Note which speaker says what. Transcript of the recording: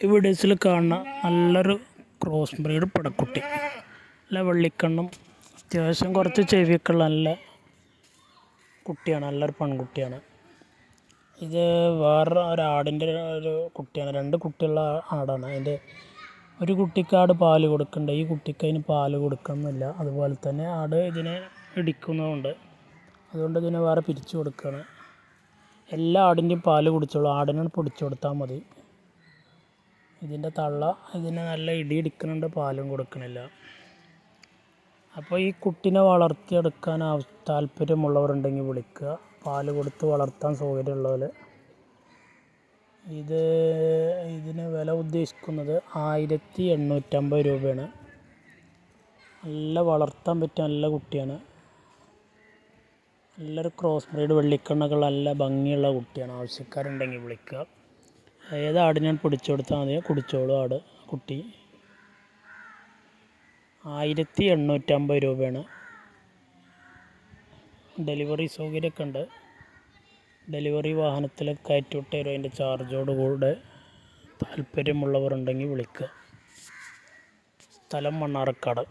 Speaker 1: ഈ വീഡിയോസിൽ കാണുന്ന നല്ലൊരു ക്രോസ് ബ്രീഡ് പടക്കുട്ടി, നല്ല വെള്ളിക്കണ്ണും അത്യാവശ്യം കുറച്ച് ചെവിയൊക്കെ ഉള്ള നല്ല കുട്ടിയാണ്, നല്ലൊരു പെൺകുട്ടിയാണ്. ഇത് വേറെ ഒരാടിൻ്റെ ഒരു കുട്ടിയാണ്. 2 കുട്ടിയുള്ള ആടാണ്. അതിൻ്റെ ഒരു കുട്ടിക്ക് ആട് പാല് കൊടുക്കുന്നുണ്ട്, ഈ കുട്ടിക്ക് അതിന് പാല് കൊടുക്കുന്നില്ല. അതുപോലെ തന്നെ ആട് ഇതിനെ ഇടിക്കുന്നതുകൊണ്ട് അതുകൊണ്ട് ഇതിനെ വേറെ പിരിച്ചു കൊടുക്കുകയാണ്. എല്ലാ ആടിൻ്റെയും പാല് കുടിച്ചോളൂ, ആടിനെ പൊടിച്ചു കൊടുത്താൽ മതി. ഇതിൻ്റെ തള്ള ഇതിനെ നല്ല ഇടിക്കുന്നുണ്ട്, പാലും കൊടുക്കണില്ല. അപ്പോൾ ഈ കുട്ടിനെ വളർത്തിയെടുക്കാൻ താല്പര്യമുള്ളവരുണ്ടെങ്കിൽ വിളിക്കുക. പാല് കൊടുത്ത് വളർത്താൻ സൗകര്യമുള്ളവർ. ഇതിന് വില ഉദ്ദേശിക്കുന്നത് 1850 രൂപയാണ്. നല്ല വളർത്താൻ പറ്റിയ നല്ല കുട്ടിയാണ്. നല്ലൊരു ക്രോസ് ബ്രീഡ് വെള്ളിക്കണ്ണൊക്കെ നല്ല ഭംഗിയുള്ള കുട്ടിയാണ്. ആവശ്യക്കാരുണ്ടെങ്കിൽ വിളിക്കുക. ഏത് ആടിനെ പിടിച്ചു കൊടുത്താൽ മതി, കുടിച്ചോളൂ ആട് കുട്ടി. 1850 രൂപയാണ്. ഡെലിവറി സൗകര്യമൊക്കെ ഉണ്ട്. ഡെലിവറി വാഹനത്തിൽ കയറ്റിവിട്ട് തരും, അതിൻ്റെ ചാർജോട് കൂടെ. താല്പര്യമുള്ളവരുണ്ടെങ്കിൽ വിളിക്കുക. സ്ഥലം മണ്ണാർക്കാട്.